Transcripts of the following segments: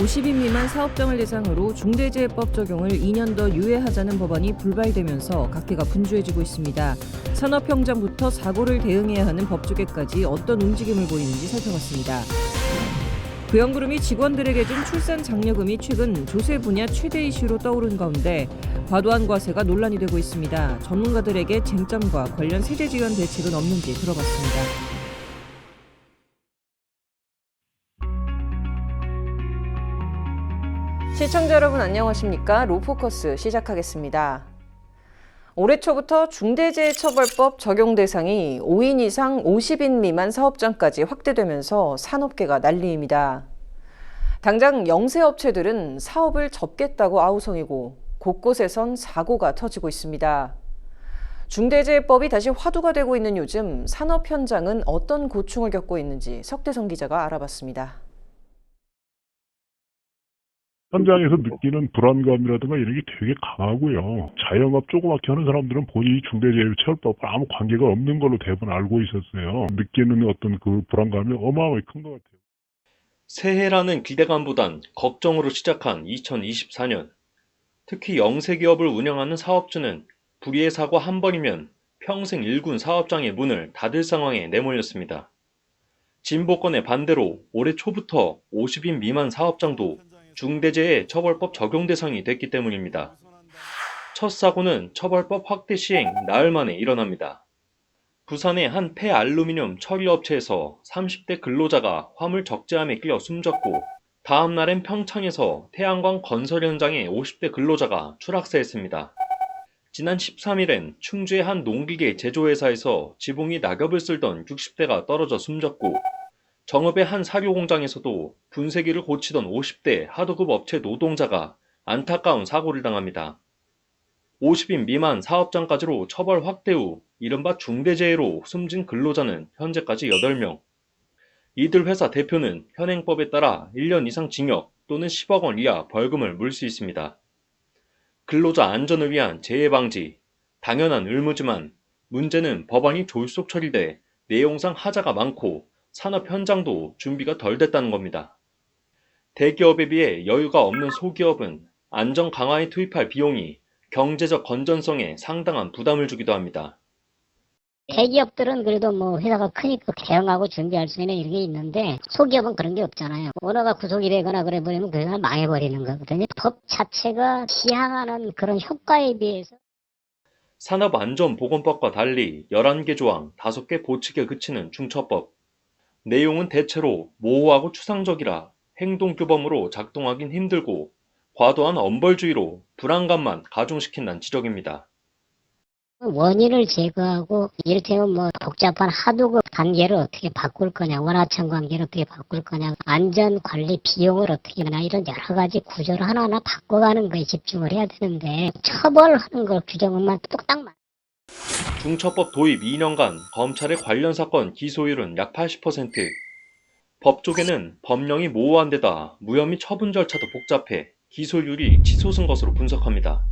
50인 미만 사업장을 대상으로 중대재해법 적용을 2년 더 유예하자는 법안이 불발되면서 각계가 분주해지고 있습니다. 산업 현장부터 사고를 대응해야 하는 법조계까지 어떤 움직임을 보이는지 살펴봤습니다. 부영그룹이 직원들에게 준 출산 장려금이 최근 조세 분야 최대 이슈로 떠오른 가운데 과도한 과세가 논란이 되고 있습니다. 전문가들에게 쟁점과 관련 세제 지원 대책은 없는지 들어봤습니다. 시청자 여러분 안녕하십니까? 로포커스 시작하겠습니다. 올해 초부터 중대재해처벌법 적용 대상이 5인 이상 50인 미만 사업장까지 확대되면서 산업계가 난리입니다. 당장 영세업체들은 사업을 접겠다고 아우성이고 곳곳에선 사고가 터지고 있습니다. 중대재해법이 다시 화두가 되고 있는 요즘 산업 현장은 어떤 고충을 겪고 있는지 석대성 기자가 알아봤습니다. 현장에서 느끼는 불안감이라든가 이런 게 되게 강하고요. 자영업 조그맣게 하는 사람들은 본인이 중대재해처벌법과 아무 관계가 없는 걸로 대부분 알고 있었어요. 느끼는 어떤 그 불안감이 어마어마하게 큰 것 같아요. 새해라는 기대감보단 걱정으로 시작한 2024년. 특히 영세기업을 운영하는 사업주는 불의의 사고 한 번이면 평생 일군 사업장의 문을 닫을 상황에 내몰렸습니다. 진보권의 반대로 올해 초부터 50인 미만 사업장도 중대재해 처벌법 적용 대상이 됐기 때문입니다. 첫 사고는 처벌법 확대 시행 나흘 만에 일어납니다. 부산의 한 폐알루미늄 처리업체에서 30대 근로자가 화물 적재함에 끼어 숨졌고 다음 날엔 평창에서 태양광 건설 현장에 50대 근로자가 추락사했습니다. 지난 13일엔 충주의 한 농기계 제조회사에서 지붕이 낙엽을 쓸던 60대가 떨어져 숨졌고 정읍의 한 사료 공장에서도 분쇄기를 고치던 50대 하도급 업체 노동자가 안타까운 사고를 당합니다. 50인 미만 사업장까지로 처벌 확대 후 이른바 중대재해로 숨진 근로자는 현재까지 8명. 이들 회사 대표는 현행법에 따라 1년 이상 징역 또는 10억 원 이하 벌금을 물 수 있습니다. 근로자 안전을 위한 재해 방지, 당연한 의무지만 문제는 법안이 졸속 처리돼 내용상 하자가 많고 산업 현장도 준비가 덜 됐다는 겁니다. 대기업에 비해 여유가 없는 소기업은 안전 강화에 투입할 비용이 경제적 건전성에 상당한 부담을 주기도 합니다. 대기업들은 그래도 뭐 회사가 크니까 대응하고 준비할 수 있는 이런 게 있는데 소기업은 그런 게 없잖아요. 오너가 구속이 되거나 그래 버리면 그 회사는 망해버리는 거거든요. 법 자체가 지향하는 그런 효과에 비해서 산업안전보건법과 달리 11개 조항 5개 보칙에 그치는 중처법. 내용은 대체로 모호하고 추상적이라 행동규범으로 작동하긴 힘들고 과도한 엄벌주의로 불안감만 가중시킨다는 지적입니다. 원인을 제거하고 이를테면 뭐 복잡한 하도급 관계를 어떻게 바꿀 거냐, 원하청 관계를 어떻게 바꿀 거냐, 안전관리 비용을 어떻게 하나 이런 여러 가지 구조를 하나하나 바꿔가는 거에 집중을 해야 되는데 처벌하는 걸 규정만 뚝딱 맞. 중처법 도입 2년간 검찰의 관련 사건 기소율은 약 80%. 법조계는 법령이 모호한 데다 무혐의 처분 절차도 복잡해 기소율이 치솟은 것으로 분석합니다.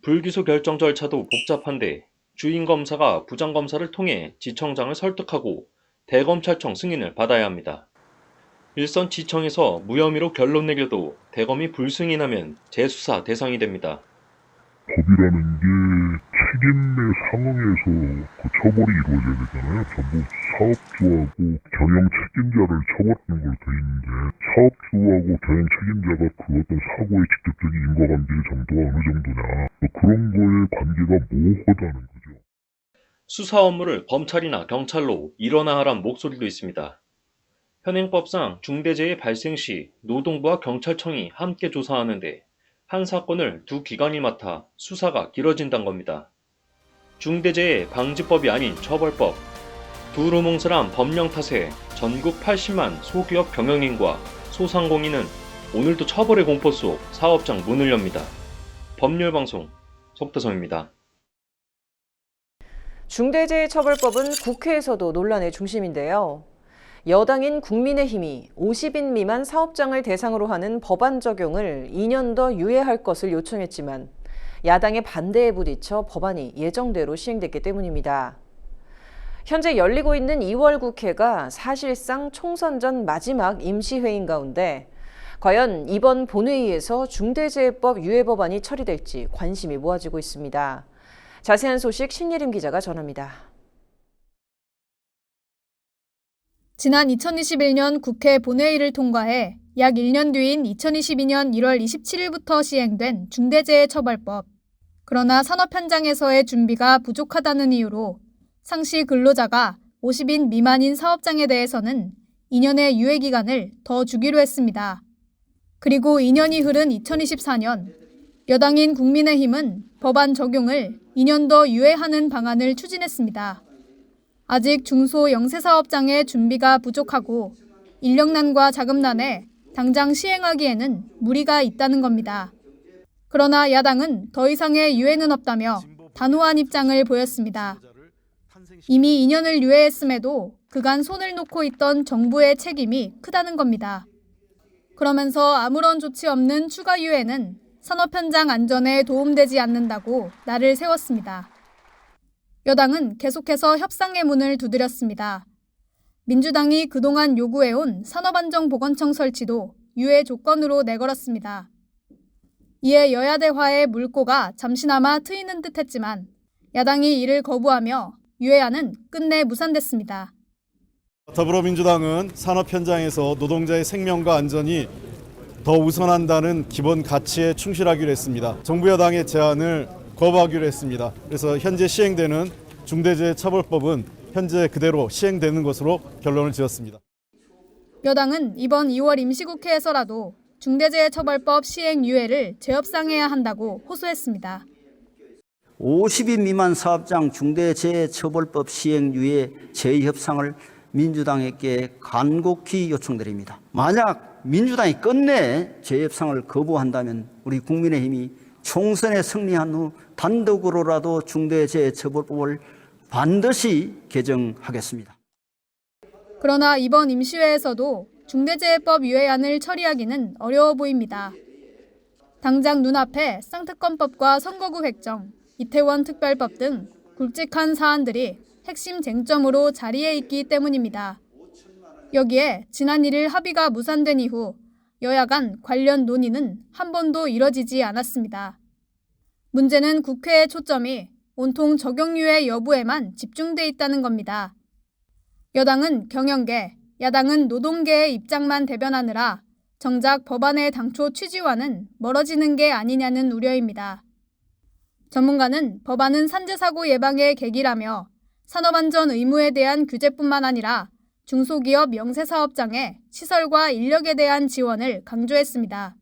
불기소 결정 절차도 복잡한데 주인 검사가 부장 검사를 통해 지청장을 설득하고 대검찰청 승인을 받아야 합니다. 일선 지청에서 무혐의로 결론 내려도 대검이 불승인하면 재수사 대상이 됩니다. 법이라는 게 책임의 상응해서 그 처벌이 이루어져야 되잖아요. 전부 사업주하고 경영 책임자를 처벌하는 걸로 돼 있는데 사업주하고 경영 책임자가 그 어떤 사고의 직접적인 인과관계의 정도가 어느 정도냐 그런 거에 관계가 모호하다는 거죠. 수사 업무를 검찰이나 경찰로 일원화하란 목소리도 있습니다. 현행법상 중대재해 발생 시 노동부와 경찰청이 함께 조사하는데 한 사건을 두 기관이 맡아 수사가 길어진다는 겁니다. 중대재해 방지법이 아닌 처벌법. 두루뭉술한 법령 탓에 전국 80만 소기업 경영인과 소상공인은 오늘도 처벌의 공포 속 사업장 문을 엽니다. 법률방송 석대성입니다. 중대재해처벌법은 국회에서도 논란의 중심인데요. 여당인 국민의힘이 50인 미만 사업장을 대상으로 하는 법안 적용을 2년 더 유예할 것을 요청했지만 야당의 반대에 부딪혀 법안이 예정대로 시행됐기 때문입니다. 현재 열리고 있는 2월 국회가 사실상 총선 전 마지막 임시회의인 가운데 과연 이번 본회의에서 중대재해법 유예 법안이 처리될지 관심이 모아지고 있습니다. 자세한 소식 신예림 기자가 전합니다. 지난 2021년 국회 본회의를 통과해 약 1년 뒤인 2022년 1월 27일부터 시행된 중대재해처벌법. 그러나 산업 현장에서의 준비가 부족하다는 이유로 상시 근로자가 50인 미만인 사업장에 대해서는 2년의 유예 기간을 더 주기로 했습니다. 그리고 2년이 흐른 2024년, 여당인 국민의힘은 법안 적용을 2년 더 유예하는 방안을 추진했습니다. 아직 중소 영세사업장의 준비가 부족하고 인력난과 자금난에 당장 시행하기에는 무리가 있다는 겁니다. 그러나 야당은 더 이상의 유예는 없다며 단호한 입장을 보였습니다. 이미 2년을 유예했음에도 그간 손을 놓고 있던 정부의 책임이 크다는 겁니다. 그러면서 아무런 조치 없는 추가 유예는 산업 현장 안전에 도움되지 않는다고 날을 세웠습니다. 여당은 계속해서 협상의 문을 두드렸습니다. 민주당이 그동안 요구해온 산업안전보건청 설치도 유예 조건으로 내걸었습니다. 이에 여야 대화의 물꼬가 잠시나마 트이는 듯했지만 야당이 이를 거부하며 유예안은 끝내 무산됐습니다. 더불어민주당은 산업 현장에서 노동자의 생명과 안전이 더 우선한다는 기본 가치에 충실하기로 했습니다. 정부 여당의 제안을 거부하기로 했습니다. 그래서 현재 시행되는 중대재해처벌법은 현재 그대로 시행되는 것으로 결론을 지었습니다. 여당은 이번 2월 임시국회에서라도 중대재해처벌법 시행 유예를 재협상해야 한다고 호소했습니다. 50인 미만 사업장 중대재해처벌법 시행 유예 재협상을 민주당에게 간곡히 요청드립니다. 만약 민주당이 끝내 재협상을 거부한다면 우리 국민의힘이 총선에 승리한 후 단독으로라도 중대재해처벌법을 반드시 개정하겠습니다. 그러나 이번 임시회에서도 중대재해법 유예안을 처리하기는 어려워 보입니다. 당장 눈앞에 쌍특검법과 선거구 획정, 이태원 특별법 등 굵직한 사안들이 핵심 쟁점으로 자리에 있기 때문입니다. 여기에 지난 1일 합의가 무산된 이후 여야 간 관련 논의는 한 번도 이뤄지지 않았습니다. 문제는 국회의 초점이 온통 적용유예 여부에만 집중돼 있다는 겁니다. 여당은 경영계, 야당은 노동계의 입장만 대변하느라 정작 법안의 당초 취지와는 멀어지는 게 아니냐는 우려입니다. 전문가는 법안은 산재사고 예방의 계기라며 산업안전 의무에 대한 규제뿐만 아니라 중소기업 영세사업장의 시설과 인력에 대한 지원을 강조했습니다.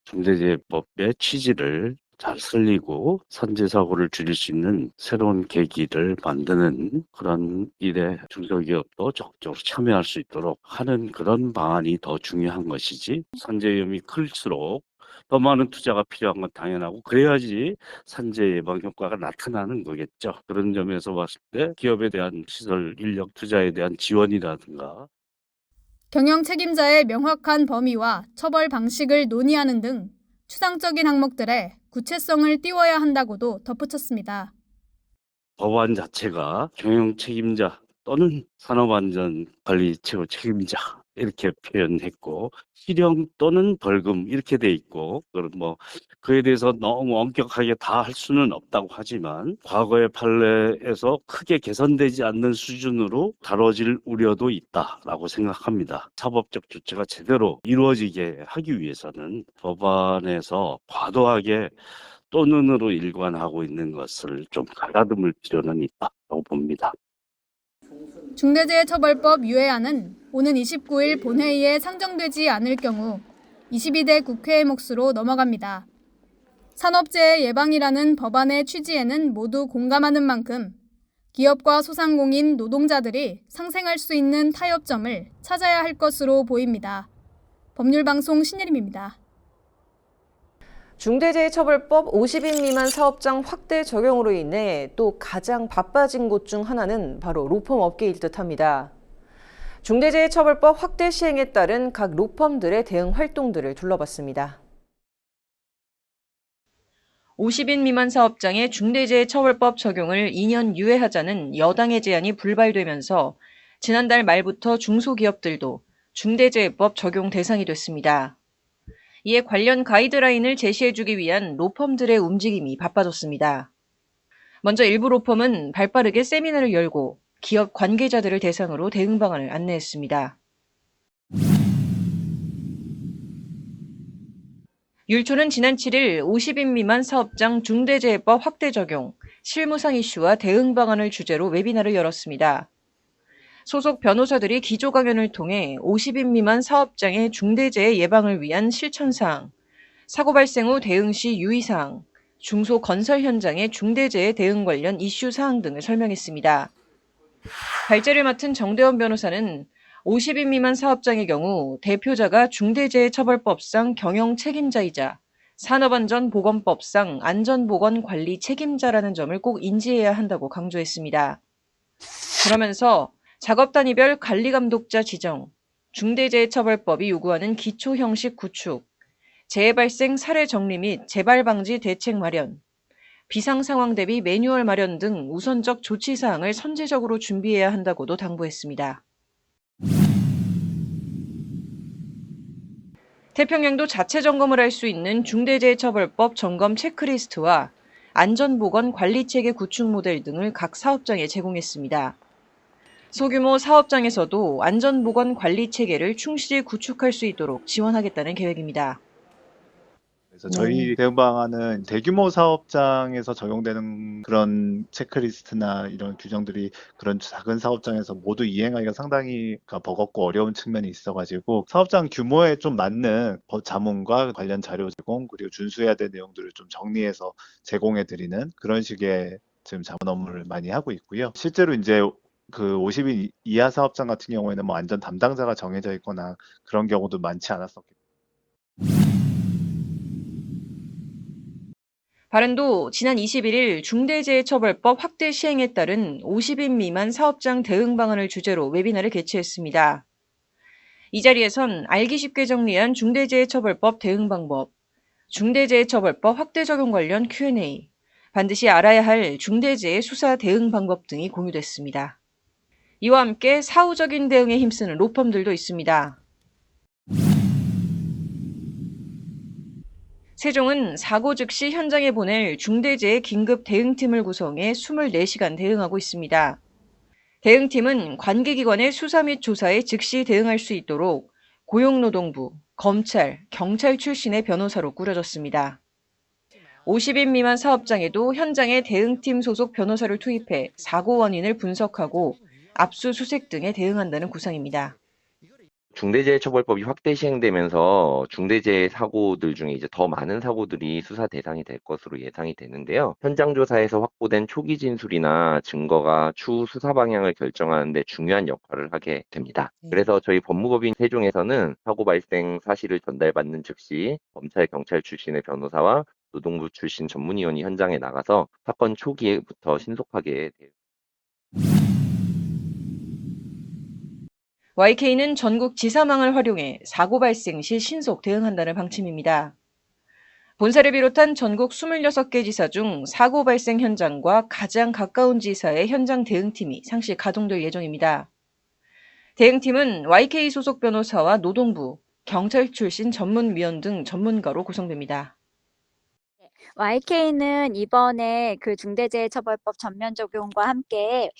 중대재해법의 취지를 잘 살리고 산재사고를 줄일 수 있는 새로운 계기를 만드는 그런 일에 중소기업도 적극적으로 참여할 수 있도록 하는 그런 방안이 더 중요한 것이지, 산재 위험이 클수록 더 많은 투자가 필요한 건 당연하고 그래야지 산재 예방 효과가 나타나는 거겠죠. 그런 점에서 봤을 때 기업에 대한 시설 인력 투자에 대한 지원이라든가 경영 책임자의 명확한 범위와 처벌 방식을 논의하는 등 추상적인 항목들에 구체성을 띄워야 한다고도 덧붙였습니다. 법안 자체가 경영 책임자 또는 산업안전관리 최고 책임자 이렇게 표현했고, 실형 또는 벌금 이렇게 돼 있고, 그에 대해서 너무 엄격하게 다 할 수는 없다고 하지만 과거의 판례에서 크게 개선되지 않는 수준으로 다뤄질 우려도 있다라고 생각합니다. 사법적 조치가 제대로 이루어지게 하기 위해서는 법안에서 과도하게 또는으로 일관하고 있는 것을 좀 가다듬을 필요는 있다고 봅니다. 중대재해처벌법 유예안은 오는 29일 본회의에 상정되지 않을 경우 22대 국회의 몫으로 넘어갑니다. 산업재해 예방이라는 법안의 취지에는 모두 공감하는 만큼 기업과 소상공인 노동자들이 상생할 수 있는 타협점을 찾아야 할 것으로 보입니다. 법률방송 신예림입니다. 중대재해처벌법 50인 미만 사업장 확대 적용으로 인해 또 가장 바빠진 곳 중 하나는 바로 로펌 업계일 듯합니다. 중대재해처벌법 확대 시행에 따른 각 로펌들의 대응 활동들을 둘러봤습니다. 50인 미만 사업장의 중대재해처벌법 적용을 2년 유예하자는 여당의 제안이 불발되면서 지난달 말부터 중소기업들도 중대재해법 적용 대상이 됐습니다. 이에 관련 가이드라인을 제시해주기 위한 로펌들의 움직임이 바빠졌습니다. 먼저 일부 로펌은 발빠르게 세미나를 열고 기업 관계자들을 대상으로 대응 방안을 안내했습니다. 율초는 지난 7일 50인 미만 사업장 중대재해법 확대 적용, 실무상 이슈와 대응 방안을 주제로 웨비나를 열었습니다. 소속 변호사들이 기조 강연을 통해 50인 미만 사업장의 중대재해 예방을 위한 실천사항, 사고 발생 후 대응 시 유의사항, 중소 건설 현장의 중대재해 대응 관련 이슈 사항 등을 설명했습니다. 발제를 맡은 정대원 변호사는 50인 미만 사업장의 경우 대표자가 중대재해처벌법상 경영 책임자이자 산업안전보건법상 안전보건관리 책임자라는 점을 꼭 인지해야 한다고 강조했습니다. 그러면서 작업단위별 관리감독자 지정, 중대재해처벌법이 요구하는 기초 형식 구축, 재해 발생 사례 정리 및 재발 방지 대책 마련, 비상 상황 대비 매뉴얼 마련 등 우선적 조치 사항을 선제적으로 준비해야 한다고도 당부했습니다. 태평양도 자체 점검을 할 수 있는 중대재해처벌법 점검 체크리스트와 안전보건 관리체계 구축 모델 등을 각 사업장에 제공했습니다. 소규모 사업장에서도 안전보건 관리체계를 충실히 구축할 수 있도록 지원하겠다는 계획입니다. 그래서 저희 대응 방안은 대규모 사업장에서 적용되는 그런 체크리스트나 이런 규정들이 그런 작은 사업장에서 모두 이행하기가 상당히 버겁고 어려운 측면이 있어가지고 사업장 규모에 좀 맞는 법 자문과 관련 자료 제공 그리고 준수해야 될 내용들을 좀 정리해서 제공해드리는 그런 식의 지금 자문 업무를 많이 하고 있고요. 실제로 이제 그 50인 이하 사업장 같은 경우에는 뭐 안전 담당자가 정해져 있거나 그런 경우도 많지 않았었기 때문에. 바른도 지난 21일 중대재해처벌법 확대 시행에 따른 50인 미만 사업장 대응 방안을 주제로 웨비나를 개최했습니다. 이 자리에선 알기 쉽게 정리한 중대재해처벌법 대응 방법, 중대재해처벌법 확대 적용 관련 Q&A, 반드시 알아야 할 중대재해 수사 대응 방법 등이 공유됐습니다. 이와 함께 사후적인 대응에 힘쓰는 로펌들도 있습니다. 세종은 사고 즉시 현장에 보낼 중대재해 긴급 대응팀을 구성해 24시간 대응하고 있습니다. 대응팀은 관계기관의 수사 및 조사에 즉시 대응할 수 있도록 고용노동부, 검찰, 경찰 출신의 변호사로 꾸려졌습니다. 50인 미만 사업장에도 현장에 대응팀 소속 변호사를 투입해 사고 원인을 분석하고 압수수색 등에 대응한다는 구상입니다. 중대재해처벌법이 확대 시행되면서 중대재해 사고들 중에 이제 더 많은 사고들이 수사 대상이 될 것으로 예상이 되는데요. 현장 조사에서 확보된 초기 진술이나 증거가 추후 수사 방향을 결정하는 데 중요한 역할을 하게 됩니다. 그래서 저희 법무법인 세종에서는 사고 발생 사실을 전달받는 즉시 검찰, 경찰 출신의 변호사와 노동부 출신 전문위원이 현장에 나가서 사건 초기부터 신속하게 YK는 전국 지사망을 활용해 사고 발생 시 신속 대응한다는 방침입니다. 본사를 비롯한 전국 26개 지사 중 사고 발생 현장과 가장 가까운 지사의 현장 대응팀이 상시 가동될 예정입니다. 대응팀은 YK 소속 변호사와 노동부, 경찰 출신 전문위원 등 전문가로 구성됩니다. YK는 이번에 그 중대재해처벌법 전면 적용과 함께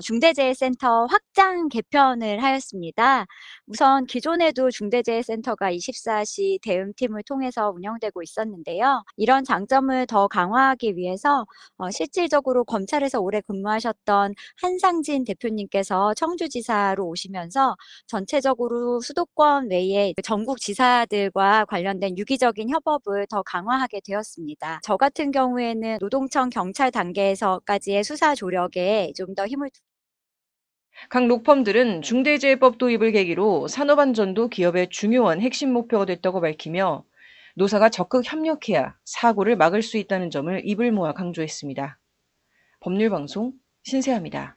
중대재해센터 확장 개편을 하였습니다. 우선 기존에도 중대재해센터가 24시 대응팀을 통해서 운영되고 있었는데요. 이런 장점을 더 강화하기 위해서 실질적으로 검찰에서 오래 근무하셨던 한상진 대표님께서 청주지사로 오시면서 전체적으로 수도권 외에 전국 지사들과 관련된 유기적인 협업을 더 강화하게 되었습니다. 저 같은 경우에는 노동청 경찰 단계에서까지의 수사 조력에 좀 더 힘을 각 로펌들은 중대재해법 도입을 계기로 산업안전도 기업의 중요한 핵심 목표가 됐다고 밝히며 노사가 적극 협력해야 사고를 막을 수 있다는 점을 입을 모아 강조했습니다. 법률방송 신세아입니다.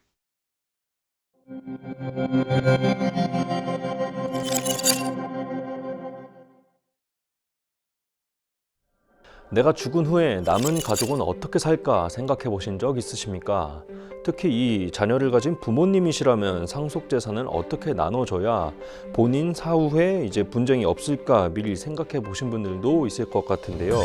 내가 죽은 후에 남은 가족은 어떻게 살까 생각해 보신 적 있으십니까? 특히 이 자녀를 가진 부모님이시라면 상속 재산을 어떻게 나눠줘야 본인 사후에 이제 분쟁이 없을까 미리 생각해 보신 분들도 있을 것 같은데요.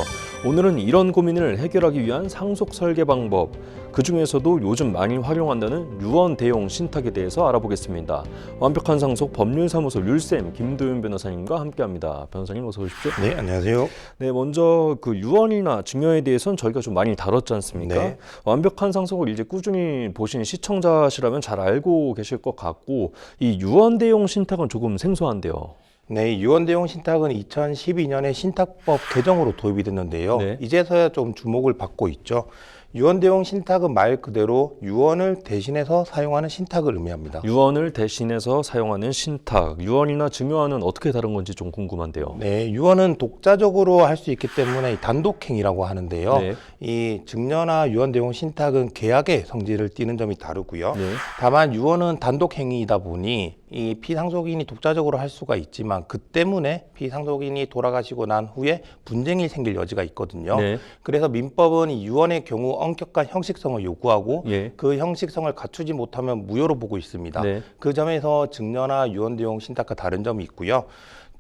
오늘은 이런 고민을 해결하기 위한 상속 설계 방법, 그 중에서도 요즘 많이 활용한다는 유언 대용 신탁에 대해서 알아보겠습니다. 완벽한 상속 법률사무소 률쌤 김도윤 변호사님과 함께합니다. 변호사님 어서 오십시오. 네, 안녕하세요. 네, 먼저 그 유언이나 증여에 대해서는 저희가 좀 많이 다뤘지 않습니까? 네. 완벽한 상속을 이제 꾸준히 보신 시청자시라면 잘 알고 계실 것 같고, 이 유언 대용 신탁은 조금 생소한데요. 네, 유언대용 신탁은 2012년에 신탁법 개정으로 도입이 됐는데요. 네. 이제서야 좀 주목을 받고 있죠. 유언대용 신탁은 말 그대로 유언을 대신해서 사용하는 신탁을 의미합니다. 유언을 대신해서 사용하는 신탁, 유언이나 증여와는 어떻게 다른 건지 좀 궁금한데요. 네, 유언은 독자적으로 할 수 있기 때문에 단독행위라고 하는데요. 네. 이 증여나 유언대용 신탁은 계약의 성질을 띠는 점이 다르고요. 네. 다만 유언은 단독행위이다 보니 이 피상속인이 독자적으로 할 수가 있지만 그 때문에 피상속인이 돌아가시고 난 후에 분쟁이 생길 여지가 있거든요. 네. 그래서 민법은 이 유언의 경우 엄격한 형식성을 요구하고 예. 그 형식성을 갖추지 못하면 무효로 보고 있습니다. 네. 그 점에서 증여나 유언대용 신탁과 다른 점이 있고요.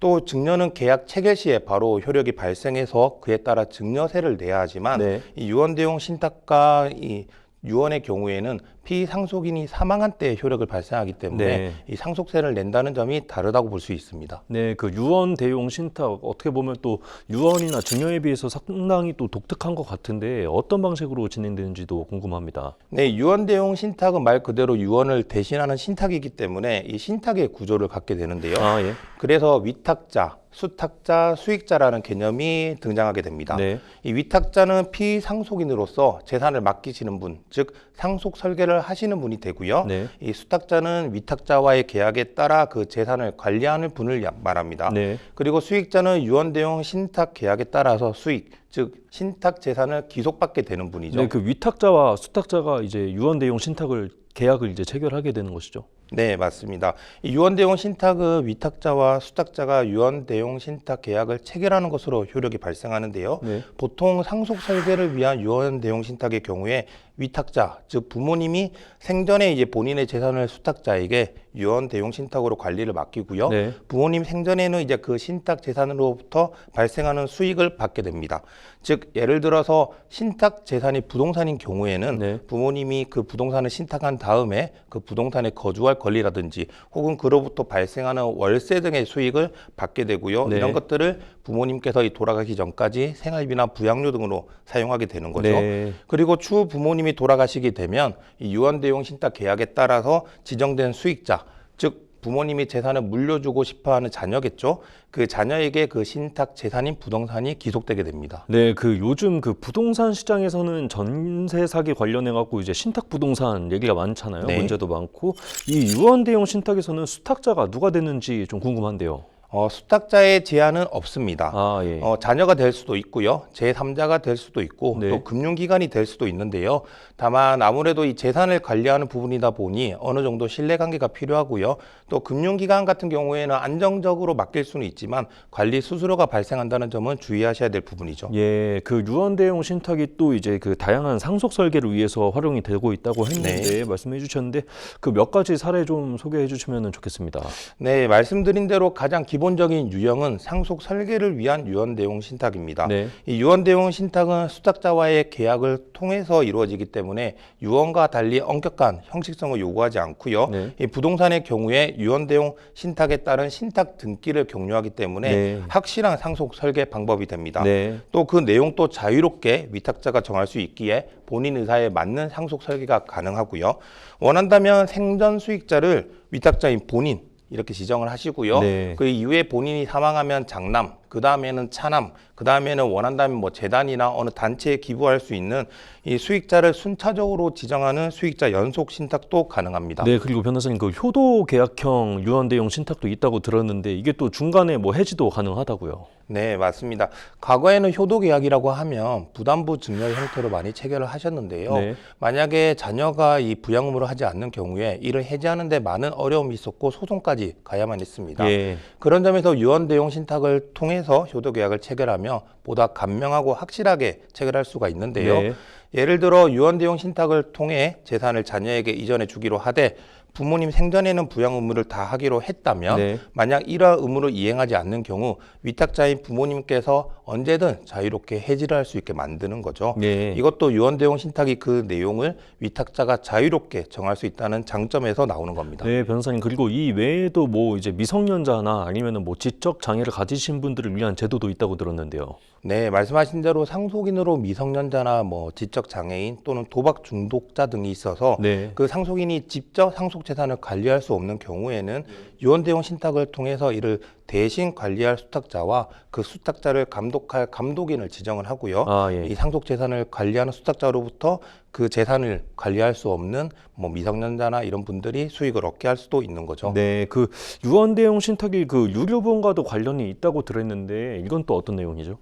또 증여는 계약 체결 시에 바로 효력이 발생해서 그에 따라 증여세를 내야 하지만 네. 이 유언대용 신탁과 이 유언의 경우에는 피상속인이 사망한 때 효력을 발생하기 때문에 네. 이 상속세를 낸다는 점이 다르다고 볼 수 있습니다. 네, 그 유언 대용 신탁 어떻게 보면 또 유언이나 증여에 비해서 상당히 또 독특한 것 같은데 어떤 방식으로 진행되는지도 궁금합니다. 네, 유언대용 신탁은 말 그대로 유언을 대신하는 신탁이기 때문에 이 신탁의 구조를 갖게 되는데요. 아, 예. 그래서 위탁자, 수탁자, 수익자라는 개념이 등장하게 됩니다. 네. 이 위탁자는 피상속인으로서 재산을 맡기시는 분, 즉 상속 설계를 하시는 분이 되고요. 네. 이 수탁자는 위탁자와의 계약에 따라 그 재산을 관리하는 분을 말합니다. 네. 그리고 수익자는 유언대용 신탁 계약에 따라서 수익, 즉 신탁 재산을 기속받게 되는 분이죠. 네, 그 위탁자와 수탁자가 이제 유언 대용 신탁을 계약을 이제 체결하게 되는 것이죠. 네, 맞습니다. 이 유언대용 신탁은 위탁자와 수탁자가 유언대용 신탁 계약을 체결하는 것으로 효력이 발생하는데요. 네. 보통 상속 설계를 위한 유언대용 신탁의 경우에 위탁자, 즉 부모님이 생전에 이제 본인의 재산을 수탁자에게 유언대용 신탁으로 관리를 맡기고요. 네. 부모님 생전에는 이제 그 신탁 재산으로부터 발생하는 수익을 받게 됩니다. 즉 예를 들어서 신탁 재산이 부동산인 경우에는 네. 부모님이 그 부동산을 신탁한 다음에 그 부동산에 거주할 권리라든지 혹은 그로부터 발생하는 월세 등의 수익을 받게 되고요. 네. 이런 것들을 부모님께서 이 돌아가기 전까지 생활비나 부양료 등으로 사용하게 되는 거죠. 네. 그리고 추후 부모님이 돌아가시게 되면 이 유언대용 신탁 계약에 따라서 지정된 수익자, 즉 부모님이 재산을 물려주고 싶어하는 자녀겠죠. 그 자녀에게 그 신탁 재산인 부동산이 기속되게 됩니다. 네, 그 요즘 그 부동산 시장에서는 전세 사기 관련해 갖고 이제 신탁 부동산 얘기가 많잖아요. 네. 문제도 많고 이 유언 대용 신탁에서는 수탁자가 누가 되는지 좀 궁금한데요. 수탁자의 제한은 없습니다. 아, 예. 자녀가 될 수도 있고요. 제3자가 될 수도 있고 네. 또 금융기관이 될 수도 있는데요. 다만 아무래도 이 재산을 관리하는 부분이다 보니 어느 정도 신뢰관계가 필요하고요. 또 금융기관 같은 경우에는 안정적으로 맡길 수는 있지만 관리 수수료가 발생한다는 점은 주의하셔야 될 부분이죠. 예, 그 유언 대용 신탁이 또 이제 그 다양한 상속 설계를 위해서 활용이 되고 있다고 했는데 말씀해 주셨는데 그 몇 가지 사례 좀 소개해 주시면 좋겠습니다. 네, 말씀드린 대로 가장 기본적인 유형은 상속 설계를 위한 유언 대용 신탁입니다. 네. 이 유언 대용 신탁은 수탁자와의 계약을 통해서 이루어지기 때문에 유언과 달리 엄격한 형식성을 요구하지 않고요. 네. 이 부동산의 경우에 유언 대용 신탁에 따른 신탁 등기를 격려하기 때문에 네. 확실한 상속 설계 방법이 됩니다. 네. 또 그 내용도 자유롭게 위탁자가 정할 수 있기에 본인 의사에 맞는 상속 설계가 가능하고요. 원한다면 생전 수익자를 위탁자인 본인 이렇게 지정을 하시고요. 네. 그 이후에 본인이 사망하면 장남, 그 다음에는 차남, 그 다음에는 원한다면 뭐 재단이나 어느 단체에 기부할 수 있는 이 수익자를 순차적으로 지정하는 수익자 연속 신탁도 가능합니다. 네, 그리고 변호사님 그 효도 계약형 유언 대용 신탁도 있다고 들었는데 이게 또 중간에 뭐 해지도 가능하다고요. 네, 맞습니다. 과거에는 효도 계약이라고 하면 부담부 증여 형태로 많이 체결을 하셨는데요. 네. 만약에 자녀가 이 부양 의무를 하지 않는 경우에 이를 해지하는 데 많은 어려움이 있었고 소송까지 가야만 했습니다. 예. 그런 점에서 유언 대용 신탁을 통해서 통해서 효도계약을 체결하며 보다 간명하고 확실하게 체결할 수가 있는데요. 네. 예를 들어 유언대용 신탁을 통해 재산을 자녀에게 이전해 주기로 하되 부모님 생전에는 부양 의무를 다 하기로 했다면 네. 만약 이러한 의무를 이행하지 않는 경우 위탁자인 부모님께서 언제든 자유롭게 해지를 할 수 있게 만드는 거죠. 네. 이것도 유언대용 신탁이 그 내용을 위탁자가 자유롭게 정할 수 있다는 장점에서 나오는 겁니다. 네, 변호사님. 그리고 이 외에도 뭐 이제 미성년자나 아니면은 뭐 지적 장애를 가지신 분들을 위한 제도도 있다고 들었는데요. 네, 말씀하신 대로 상속인으로 미성년자나 뭐 지적 장애인 또는 도박 중독자 등이 있어서 네. 그 상속인이 직접 상속 재산을 관리할 수 없는 경우에는 유언대용 신탁을 통해서 이를 대신 관리할 수탁자와 그 수탁자를 감독할 감독인을 지정을 하고요. 아, 예. 이 상속 재산을 관리하는 수탁자로부터 그 재산을 관리할 수 없는 뭐 미성년자나 이런 분들이 수익을 얻게 할 수도 있는 거죠. 네, 그 유언대용 신탁이 그 유류분과도 관련이 있다고 들었는데 이건 또 어떤 내용이죠?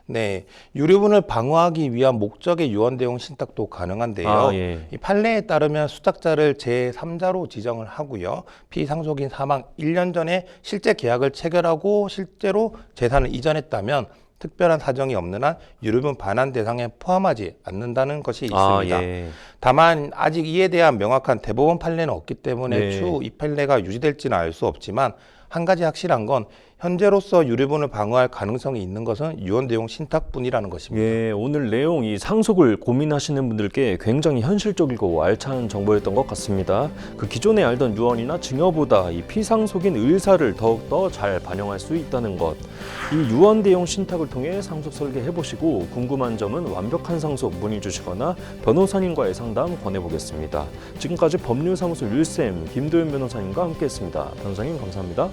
네, 유류분을 방어하기 위한 목적의 유언대용 신탁도 가능한데요. 아, 예. 이 판례에 따르면 수탁자를 제3자로 지정을 하고요. 피상속인 사망 1년 전에 실제 계약을 체결하고 실제로 재산을 이전했다면 특별한 사정이 없는 한 유류분 반환 대상에 포함하지 않는다는 것이 있습니다. 아, 예. 다만 아직 이에 대한 명확한 대법원 판례는 없기 때문에 네. 추후 이 판례가 유지될지는 알 수 없지만 한 가지 확실한 건 현재로서 유류분을 방어할 가능성이 있는 것은 유언대용 신탁뿐이라는 것입니다. 예, 오늘 내용 이 상속을 고민하시는 분들께 굉장히 현실적이고 알찬 정보였던 것 같습니다. 그 기존에 알던 유언이나 증여보다 이 피상속인 의사를 더욱더 잘 반영할 수 있다는 것. 이 유언대용 신탁을 통해 상속 설계해보시고 궁금한 점은 완벽한 상속 문의 주시거나 변호사님과의 상담 권해보겠습니다. 지금까지 법률사무소 율쌤 김도현 변호사님과 함께했습니다. 변호사님 감사합니다.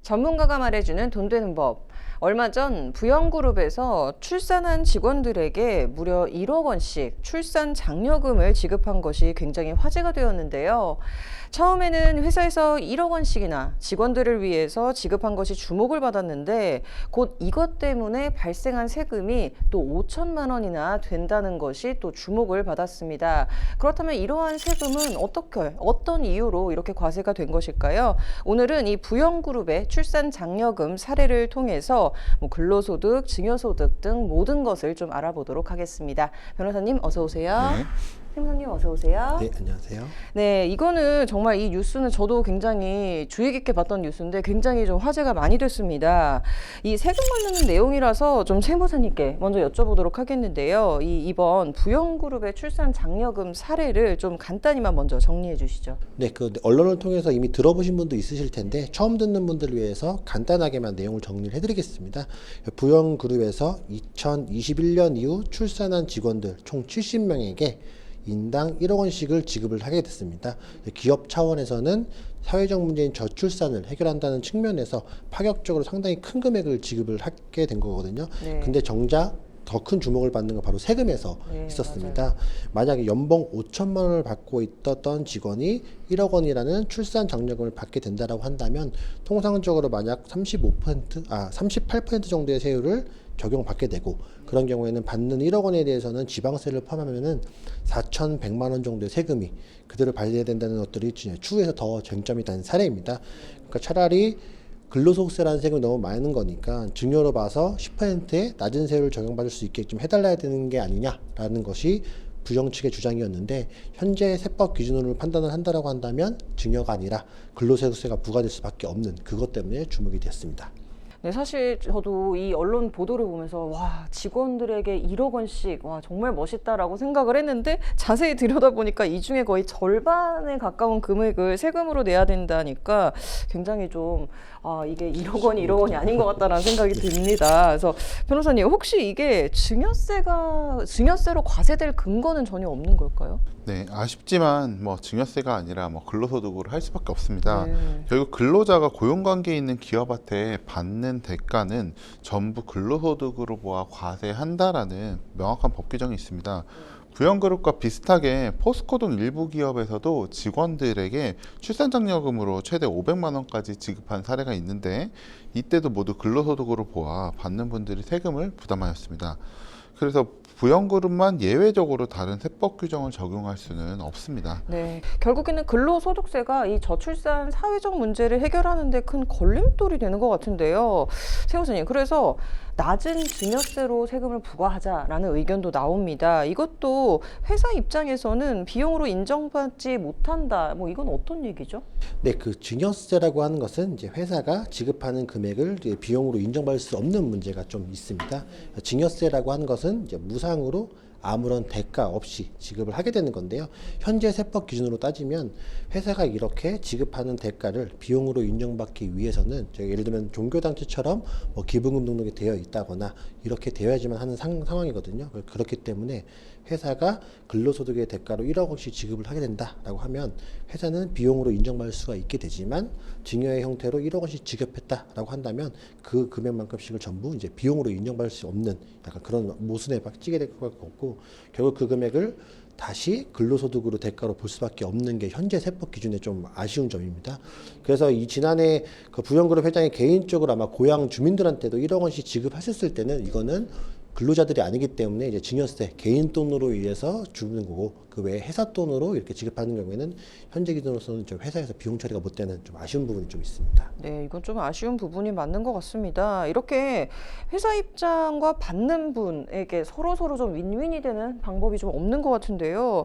전문가가 말해주는 돈 되는 법. 얼마 전 부영그룹에서 출산한 직원들에게 무려 1억 원씩 출산 장려금을 지급한 것이 굉장히 화제가 되었는데요. 처음에는 회사에서 1억 원씩이나 직원들을 위해서 지급한 것이 주목을 받았는데 곧 이것 때문에 발생한 세금이 또 5천만 원이나 된다는 것이 또 주목을 받았습니다. 그렇다면 이러한 세금은 어떤 이유로 이렇게 과세가 된 것일까요? 오늘은 이 부영그룹의 출산 장려금 사례를 통해서 뭐 근로소득, 증여소득 등 모든 것을 좀 알아보도록 하겠습니다. 변호사님 어서 오세요. 네. 팀장님 어서 오세요. 네, 안녕하세요. 네, 이거는 정말 이 뉴스는 저도 굉장히 주의 깊게 봤던 뉴스인데 굉장히 좀 화제가 많이 됐습니다. 이 세금 관련된 내용이라서 좀 세무사님께 먼저 여쭤보도록 하겠는데요. 이번 부영그룹의 출산 장려금 사례를 좀 간단히만 먼저 정리해 주시죠. 네, 그 언론을 통해서 이미 들어보신 분도 있으실 텐데 처음 듣는 분들을 위해서 간단하게만 내용을 정리를 해드리겠습니다. 부영그룹에서 2021년 이후 출산한 직원들 총 70명에게 인당 1억 원씩을 지급을 하게 됐습니다. 기업 차원에서는 사회적 문제인 저출산을 해결한다는 측면에서 파격적으로 상당히 큰 금액을 지급을 하게 된 거거든요. 네. 근데 정작 더 큰 주목을 받는 건 바로 세금에서 있었습니다. 만약에 연봉 5천만 원을 받고 있었던 직원이 1억 원이라는 출산 장려금을 받게 된다라고 한다면 통상적으로 만약 38% 정도의 세율을 적용받게 되고 그런 경우에는 받는 1억 원에 대해서는 지방세를 포함하면은 4,100만 원 정도의 세금이 그대로 발생해야 된다는 것들이 추후에서 더 쟁점이 된 사례입니다. 그러니까 차라리 근로소득세라는 세금이 너무 많은 거니까 증여로 봐서 10%의 낮은 세율을 적용받을 수 있게끔 해달라야 되는 게 아니냐라는 것이 부영 측의 주장이었는데 현재 세법 기준으로 판단을 한다라고 한다면 증여가 아니라 근로소득세가 부과될 수밖에 없는 그것 때문에 주목이 됐습니다. 네, 사실 저도 이 언론 보도를 보면서 와, 직원들에게 1억 원씩 와, 정말 멋있다라고 생각을 했는데 자세히 들여다보니까 이 중에 거의 절반에 가까운 금액을 세금으로 내야 된다니까 굉장히 좀 이게 1억 원이 아닌 것 같다라는 생각이 듭니다. 그래서 변호사님 혹시 이게 증여세로 과세될 근거는 전혀 없는 걸까요? 네, 아쉽지만 뭐 증여세가 아니라 뭐 근로소득으로 할 수밖에 없습니다. 네. 결국 근로자가 고용관계에 있는 기업한테 받는 대가는 전부 근로소득으로 모아 과세한다라는 명확한 법 규정이 있습니다. 부영그룹과 비슷하게 포스코 등 일부 기업에서도 직원들에게 출산장려금으로 최대 500만 원까지 지급한 사례가 있는데 이때도 모두 근로소득으로 보아 받는 분들이 세금을 부담하였습니다. 그래서 부영그룹만 예외적으로 다른 세법 규정을 적용할 수는 없습니다. 네, 결국에는 근로소득세가 이 저출산 사회적 문제를 해결하는 데 큰 걸림돌이 되는 것 같은데요. 세 교수님, 그래서 낮은 증여세로 세금을 부과하자라는 의견도 나옵니다. 이것도 회사 입장에서는 비용으로 인정받지 못한다. 뭐 이건 어떤 얘기죠? 네, 그 증여세라고 하는 것은 이제 회사가 지급하는 금액을 이제 비용으로 인정받을 수 없는 문제가 좀 있습니다. 증여세라고 하는 것은 이제 무상으로 아무런 대가 없이 지급을 하게 되는 건데요. 현재 세법 기준으로 따지면 회사가 이렇게 지급하는 대가를 비용으로 인정받기 위해서는 예를 들면 종교단체처럼 뭐 기부금 등록이 되어 있다거나 이렇게 되어야지만 하는 상황이거든요. 그렇기 때문에 회사가 근로소득의 대가로 1억 원씩 지급을 하게 된다라고 하면 회사는 비용으로 인정받을 수가 있게 되지만 증여의 형태로 1억 원씩 지급했다라고 한다면 그 금액만큼씩을 전부 이제 비용으로 인정받을 수 없는 약간 그런 모순에 찌게 될 것 같고, 결국 그 금액을 다시 근로소득으로 대가로 볼 수밖에 없는 게 현재 세법 기준의 좀 아쉬운 점입니다. 그래서 이 지난해 그 부영그룹 회장이 개인적으로 아마 고향 주민들한테도 1억 원씩 지급하셨을 때는 이거는 근로자들이 아니기 때문에 이제 증여세 개인 돈으로 의해서 주는 거고, 그 외에 회사 돈으로 이렇게 지급하는 경우에는 현재 기준으로서는 좀 회사에서 비용 처리가 못 되는 좀 아쉬운 부분이 좀 있습니다. 네, 이건 좀 아쉬운 부분이 맞는 것 같습니다. 이렇게 회사 입장과 받는 분에게 서로 좀 윈윈이 되는 방법이 좀 없는 것 같은데요.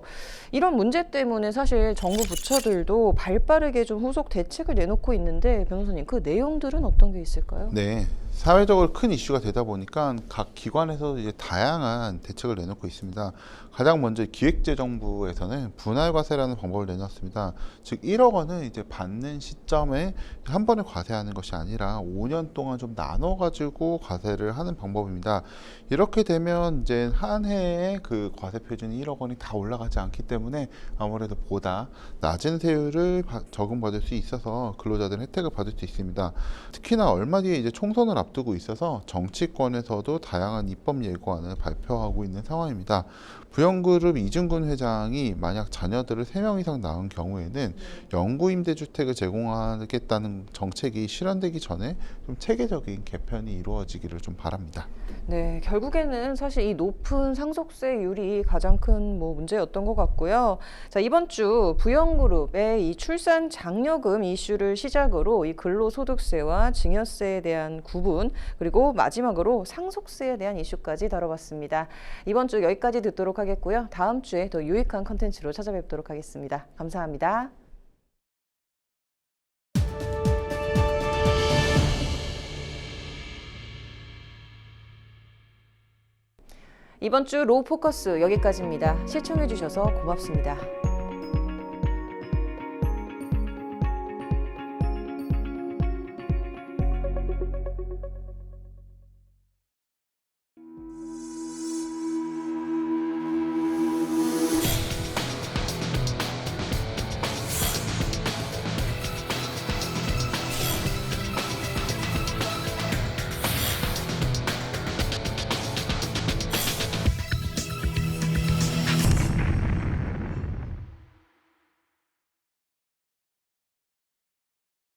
이런 문제 때문에 사실 정부 부처들도 발빠르게 좀 후속 대책을 내놓고 있는데, 변호사님, 그 내용들은 어떤 게 있을까요? 네, 사회적으로 큰 이슈가 되다 보니까 각 기관에서 이제 다양한 대책을 내놓고 있습니다. 가장 먼저 기획재정부에서는 분할과세라는 방법을 내놨습니다. 즉 1억 원을 이제 받는 시점에 한 번에 과세하는 것이 아니라 5년 동안 좀 나눠 가지고 과세를 하는 방법입니다. 이렇게 되면 이제 한 해에 그 과세 표준이 1억 원이 다 올라가지 않기 때문에 아무래도 보다 낮은 세율을 적용받을 수 있어서 근로자들은 혜택을 받을 수 있습니다. 특히나 얼마 뒤에 이제 총선을 앞두고 있어서 정치권에서도 다양한 입법 예고안을 발표하고 있는 상황입니다. 부영그룹 이중근 회장이 만약 자녀들을 3명 이상 낳은 경우에는 영구임대주택을 제공하겠다는 정책이 실현되기 전에 좀 체계적인 개편이 이루어지기를 좀 바랍니다. 네, 결국에는 사실 이 높은 상속세율이 가장 큰 문제였던 것 같고요. 자, 이번 주 부영그룹의 이 출산 장려금 이슈를 시작으로 이 근로소득세와 증여세에 대한 구분, 그리고 마지막으로 상속세에 대한 이슈까지 다뤄봤습니다. 이번 주 여기까지 듣도록 하겠고요. 다음 주에 더 유익한 컨텐츠로 찾아뵙도록 하겠습니다. 감사합니다. 이번 주 로우 포커스 여기까지입니다. 시청해주셔서 고맙습니다.